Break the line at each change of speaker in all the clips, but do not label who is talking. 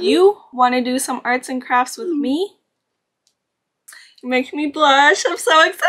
You want to do some arts and crafts with me? You make me blush. I'm so excited!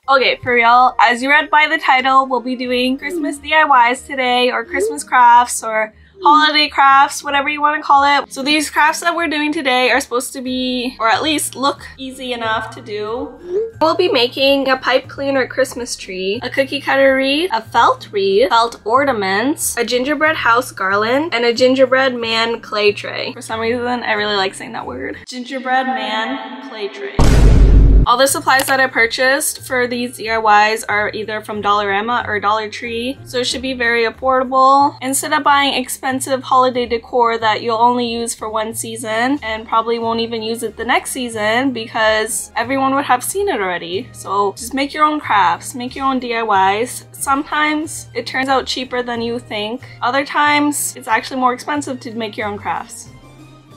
Okay, for real, as you read by the title, we'll be doing Christmas DIYs today, or Christmas crafts, or holiday crafts, whatever you want to call it. So these crafts that we're doing today are supposed to be, or at least look easy enough to do. We'll be making a pipe cleaner Christmas tree, a cookie cutter wreath, a felt wreath, felt ornaments, a gingerbread house garland, and a gingerbread man clay tray. For some reason, I really like saying that word. Gingerbread man clay tray. All the supplies that I purchased for these DIYs are either from Dollarama or Dollar Tree, so it should be very affordable. Instead of buying expensive holiday decor that you'll only use for one season and probably won't even use it the next season because everyone would have seen it already. So just make your own crafts, make your own DIYs. Sometimes it turns out cheaper than you think. Other times it's actually more expensive to make your own crafts.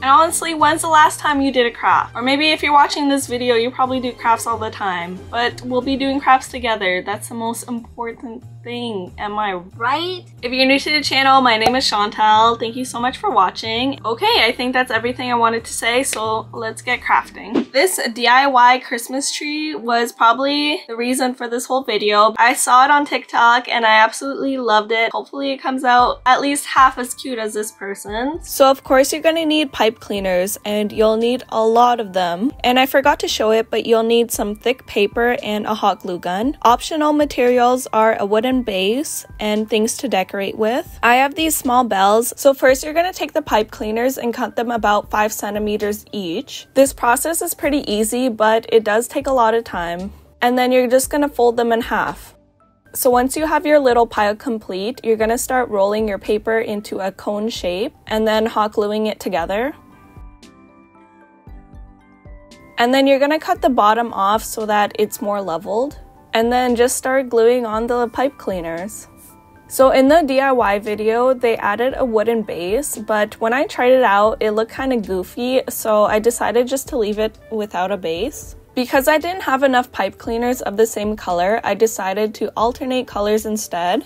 And honestly, when's the last time you did a craft? Or maybe if you're watching this video, you probably do crafts all the time. But we'll be doing crafts together. That's the most important thing. Am I right? If you're new to the channel, my name is Chantal. Thank you so much for watching. Okay, I think that's everything I wanted to say, so let's get crafting. This DIY Christmas tree was probably the reason for this whole video. I saw it on TikTok and I absolutely loved it. Hopefully it comes out at least half as cute as this person. So of course you're gonna need pipe cleaners, and you'll need a lot of them. And I forgot to show it, but you'll need some thick paper and a hot glue gun. Optional materials are a wooden base and things to decorate with. I have these small bells. So first you're going to take the pipe cleaners and cut them about 5 centimeters each. This process is pretty easy, but it does take a lot of time. And then you're just going to fold them in half. So once you have your little pile complete, you're going to start rolling your paper into a cone shape and then hot gluing it together. And then you're going to cut the bottom off so that it's more leveled. And then just start gluing on the pipe cleaners. So in the DIY video, they added a wooden base, but when I tried it out, it looked kind of goofy, so I decided just to leave it without a base. Because I didn't have enough pipe cleaners of the same color, I decided to alternate colors instead.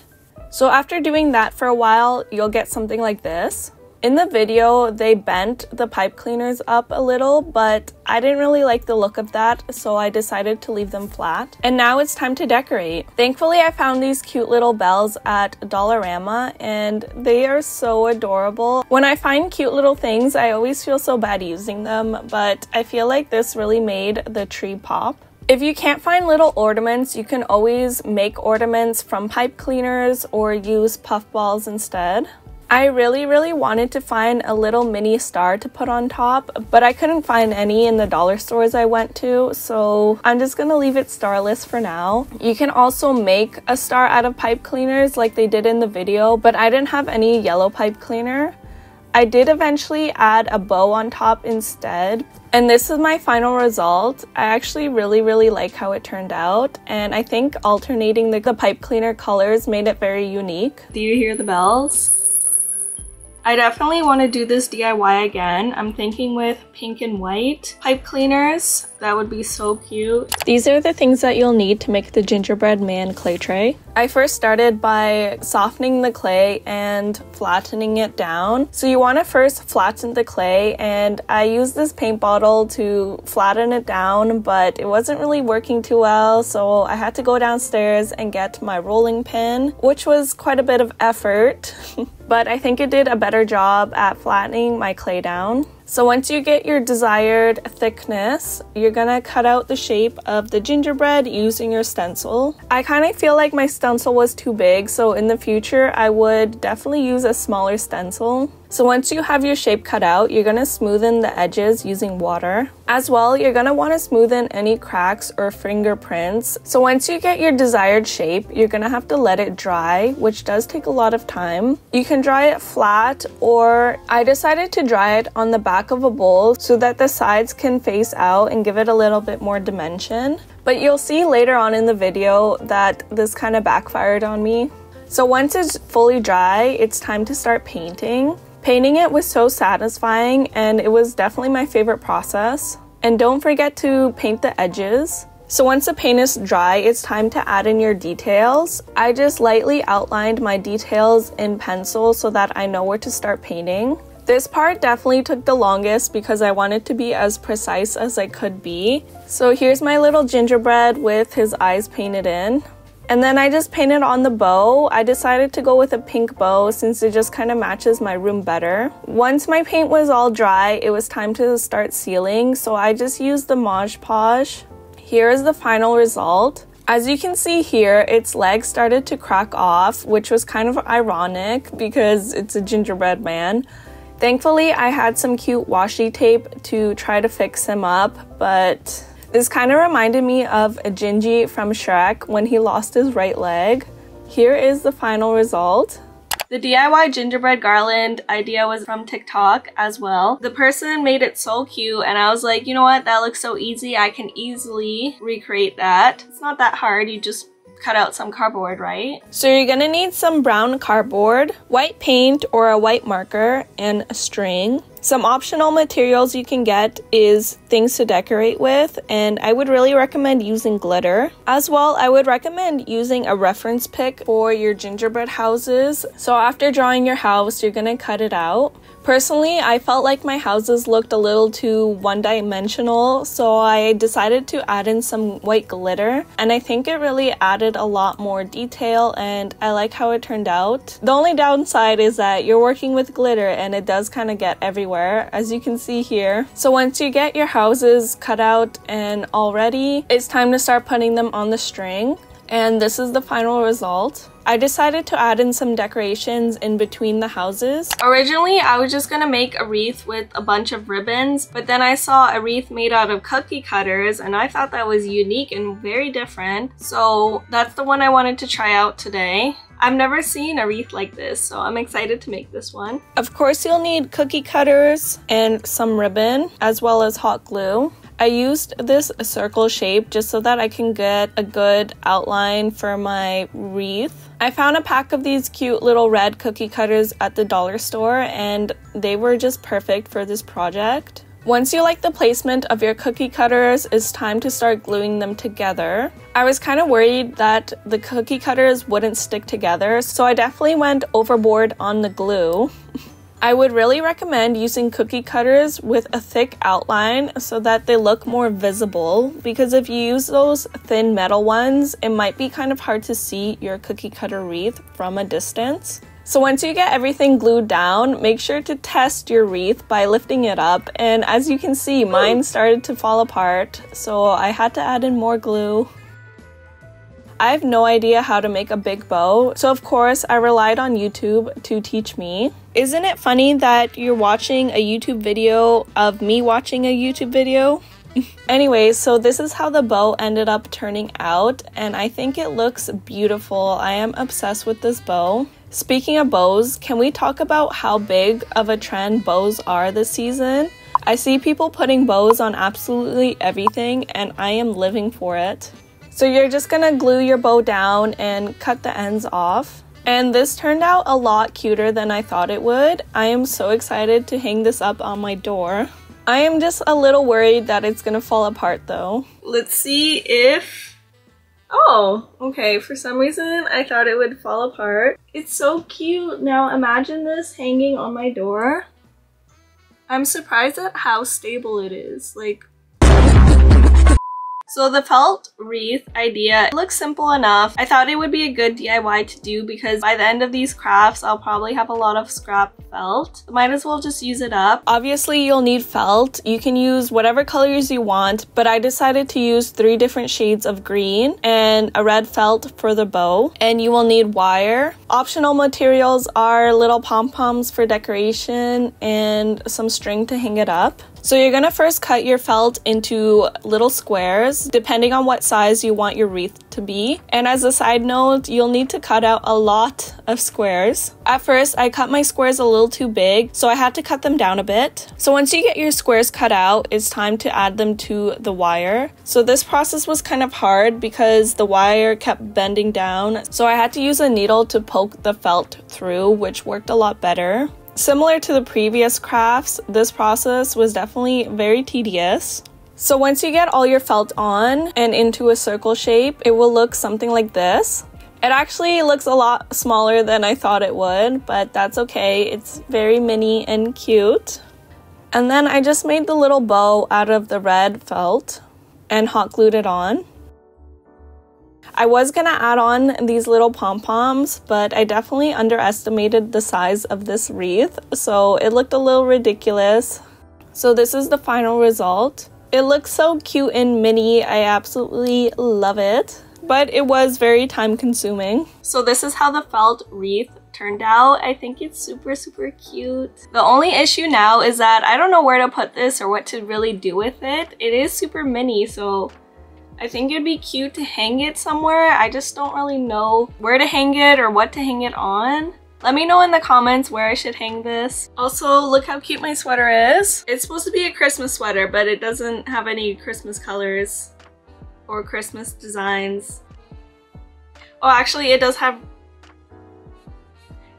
So after doing that for a while, you'll get something like this. In the video, they bent the pipe cleaners up a little, but I didn't really like the look of that, so I decided to leave them flat. And now it's time to decorate. Thankfully, I found these cute little bells at Dollarama, and they are so adorable. When I find cute little things, I always feel so bad using them, but I feel like this really made the tree pop. If you can't find little ornaments, you can always make ornaments from pipe cleaners or use puff balls instead. I really wanted to find a little mini star to put on top, but I couldn't find any in the dollar stores I went to, so I'm just gonna leave it starless for now. You can also make a star out of pipe cleaners like they did in the video, but I didn't have any yellow pipe cleaner. I did eventually add a bow on top instead, and this is my final result. I actually really like how it turned out, and I think alternating the pipe cleaner colors made it very unique. Do you hear the bells? I definitely want to do this DIY again. I'm thinking with pink and white pipe cleaners. That would be so cute. These are the things that you'll need to make the gingerbread man clay tray. I first started by softening the clay and flattening it down. So you want to first flatten the clay, and I used this paint bottle to flatten it down, but it wasn't really working too well, so I had to go downstairs and get my rolling pin, which was quite a bit of effort. But I think it did a better job at flattening my clay down. So once you get your desired thickness, you're gonna cut out the shape of the gingerbread using your stencil. I kind of feel like my stencil was too big, so in the future I would definitely use a smaller stencil. So once you have your shape cut out, you're gonna smoothen the edges using water. As well, you're gonna want to smoothen any cracks or fingerprints. So once you get your desired shape, you're gonna have to let it dry, which does take a lot of time. You can dry it flat, or I decided to dry it on the back of a bowl so that the sides can face out and give it a little bit more dimension. But you'll see later on in the video that this kind of backfired on me. So once it's fully dry, it's time to start painting. Painting it was so satisfying, and it was definitely my favorite process. And don't forget to paint the edges. So once the paint is dry, it's time to add in your details. I just lightly outlined my details in pencil so that I know where to start painting. This part definitely took the longest because I wanted to be as precise as I could be. So here's my little gingerbread with his eyes painted in. And then I just painted on the bow. I decided to go with a pink bow since it just kind of matches my room better. Once my paint was all dry, it was time to start sealing. So I just used the Mod Podge. Here is the final result. As you can see here, its legs started to crack off, which was kind of ironic because it's a gingerbread man. Thankfully, I had some cute washi tape to try to fix him up, but this kind of reminded me of a Gingy from Shrek when he lost his right leg. Here is the final result. The DIY gingerbread garland idea was from TikTok as well. The person made it so cute and I was like, you know what, that looks so easy. I can easily recreate that. It's not that hard, you just cut out some cardboard, right? So you're gonna need some brown cardboard, white paint or a white marker, and a string. Some optional materials you can get is things to decorate with, and I would really recommend using glitter. As well, I would recommend using a reference pic for your gingerbread houses. So after drawing your house, you're gonna cut it out. Personally, I felt like my houses looked a little too one-dimensional, so I decided to add in some white glitter, and I think it really added a lot more detail, and I like how it turned out. The only downside is that you're working with glitter and it does kind of get everywhere, as you can see here. So once you get your houses cut out and all ready, it's time to start putting them on the string. And this is the final result. I decided to add in some decorations in between the houses. Originally, I was just gonna make a wreath with a bunch of ribbons, but then I saw a wreath made out of cookie cutters and I thought that was unique and very different. So that's the one I wanted to try out today. I've never seen a wreath like this, so I'm excited to make this one. Of course, you'll need cookie cutters and some ribbon, as well as hot glue. I used this circle shape just so that I can get a good outline for my wreath. I found a pack of these cute little red cookie cutters at the dollar store and they were just perfect for this project. Once you like the placement of your cookie cutters, it's time to start gluing them together. I was kind of worried that the cookie cutters wouldn't stick together, so I definitely went overboard on the glue. I would really recommend using cookie cutters with a thick outline so that they look more visible, because if you use those thin metal ones, it might be kind of hard to see your cookie cutter wreath from a distance. So once you get everything glued down, make sure to test your wreath by lifting it up, and as you can see, mine started to fall apart, so I had to add in more glue. I have no idea how to make a big bow, so of course I relied on YouTube to teach me. Isn't it funny that you're watching a YouTube video of me watching a YouTube video? Anyways, so this is how the bow ended up turning out, and I think it looks beautiful. I am obsessed with this bow. Speaking of bows, can we talk about how big of a trend bows are this season? I see people putting bows on absolutely everything, and I am living for it. So you're just gonna glue your bow down and cut the ends off. And this turned out a lot cuter than I thought it would. I am so excited to hang this up on my door. I am just a little worried that it's gonna fall apart though. Let's see if... Oh, okay, for some reason I thought it would fall apart. It's so cute. Now imagine this hanging on my door. I'm surprised at how stable it is. Like, so the felt wreath idea looks simple enough. I thought it would be a good DIY to do because by the end of these crafts, I'll probably have a lot of scrap felt. Might as well just use it up. Obviously, you'll need felt. You can use whatever colors you want, but I decided to use 3 different shades of green and a red felt for the bow. And you will need wire. Optional materials are little pom-poms for decoration and some string to hang it up. So you're gonna first cut your felt into little squares, depending on what size you want your wreath to be. And as a side note, you'll need to cut out a lot of squares. At first, I cut my squares a little too big, so I had to cut them down a bit. So once you get your squares cut out, it's time to add them to the wire. So this process was kind of hard because the wire kept bending down, so I had to use a needle to poke the felt through, which worked a lot better. Similar to the previous crafts, this process was definitely very tedious. So once you get all your felt on and into a circle shape, it will look something like this. It actually looks a lot smaller than I thought it would, but that's okay. It's very mini and cute. And then I just made the little bow out of the red felt and hot glued it on. I was gonna add on these little pom-poms, but I definitely underestimated the size of this wreath, so it looked a little ridiculous. So this is the final result. It looks so cute and mini. I absolutely love it, but it was very time consuming. So this is how the felt wreath turned out. I think it's super cute. The only issue now is that I don't know where to put this or what to really do with it. It is super mini, so I think it'd be cute to hang it somewhere. I just don't really know where to hang it or what to hang it on. Let me know in the comments where I should hang this. Also, look how cute my sweater is. It's supposed to be a Christmas sweater, but it doesn't have any Christmas colors or Christmas designs. Oh, actually it does have...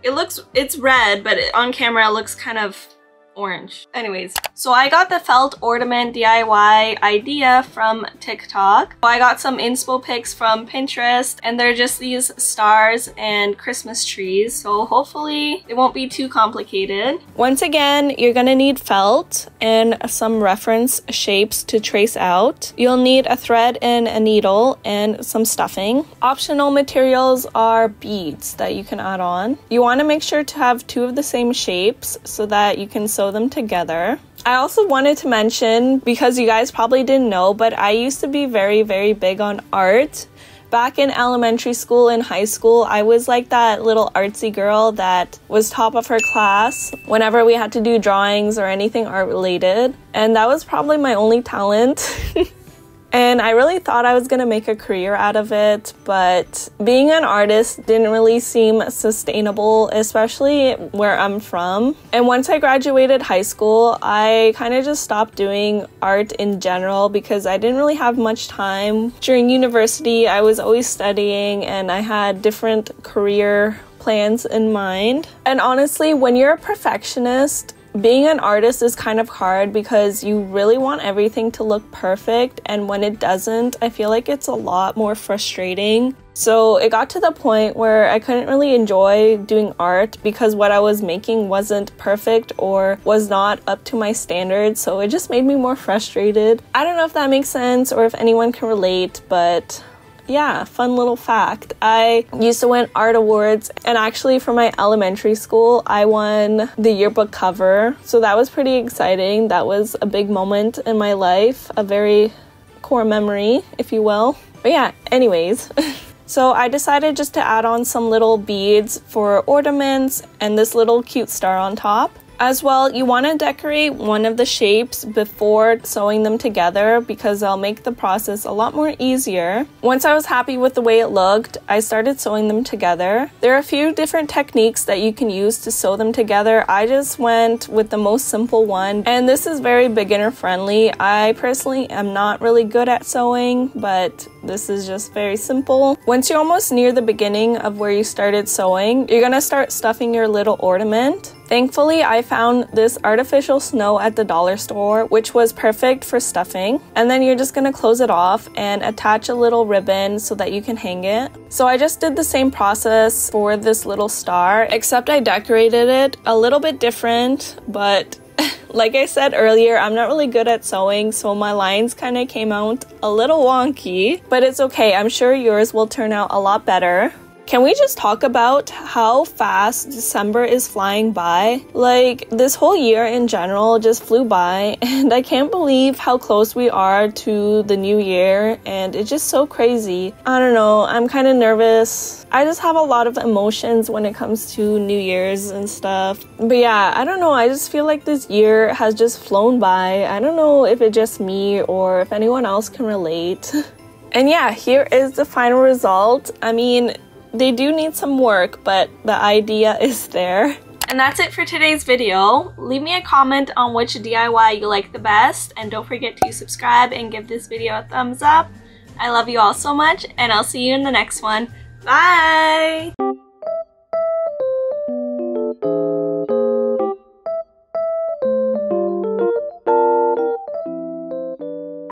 It's red, but on camera it looks kind of orange. Anyways, so I got the felt ornament DIY idea from TikTok. I got some inspo pics from Pinterest, and they're just these stars and Christmas trees, so hopefully it won't be too complicated. Once again, you're gonna need felt and some reference shapes to trace out. You'll need a thread and a needle and some stuffing. Optional materials are beads that you can add on. You want to make sure to have 2 of the same shapes so that you can sew them together. I also wanted to mention, because you guys probably didn't know, but I used to be very big on art. Back in elementary school and high school, I was like that little artsy girl that was top of her class whenever we had to do drawings or anything art related. And that was probably my only talent. And I really thought I was gonna make a career out of it, but being an artist didn't really seem sustainable, especially where I'm from. And once I graduated high school, I kind of just stopped doing art in general because I didn't really have much time. During university, I was always studying and I had different career plans in mind. And honestly, when you're a perfectionist, being an artist is kind of hard because you really want everything to look perfect, and when it doesn't, I feel like it's a lot more frustrating. So it got to the point where I couldn't really enjoy doing art because what I was making wasn't perfect or was not up to my standards, so it just made me more frustrated. I don't know if that makes sense or if anyone can relate, but yeah, fun little fact. I used to win art awards, and actually for my elementary school, I won the yearbook cover. So that was pretty exciting. That was a big moment in my life, a very core memory, if you will. But yeah, anyways. So I decided just to add on some little beads for ornaments and this little cute star on top. As well, you want to decorate one of the shapes before sewing them together because they'll make the process a lot more easier. Once I was happy with the way it looked, I started sewing them together. There are a few different techniques that you can use to sew them together. I just went with the most simple one, and this is very beginner friendly. I personally am not really good at sewing, but this is just very simple. Once you're almost near the beginning of where you started sewing, you're gonna start stuffing your little ornament. Thankfully, I found this artificial snow at the dollar store, which was perfect for stuffing. And then you're just gonna close it off and attach a little ribbon so that you can hang it. So I just did the same process for this little star, except I decorated it a little bit different, but like I said earlier, I'm not really good at sewing, so my lines kind of came out a little wonky, but it's okay. I'm sure yours will turn out a lot better. Can we just talk about how fast December is flying by? Like, this whole year in general just flew by, and I can't believe how close we are to the new year, and it's just so crazy. I don't know, I'm kind of nervous. I just have a lot of emotions when it comes to New Year's and stuff. But yeah, I don't know, I just feel like this year has just flown by. I don't know if it's just me or if anyone else can relate. And yeah, here is the final result. I mean, they do need some work, but the idea is there. And that's it for today's video. Leave me a comment on which DIY you like the best, and don't forget to subscribe and give this video a thumbs up. I love you all so much, and I'll see you in the next one. Bye!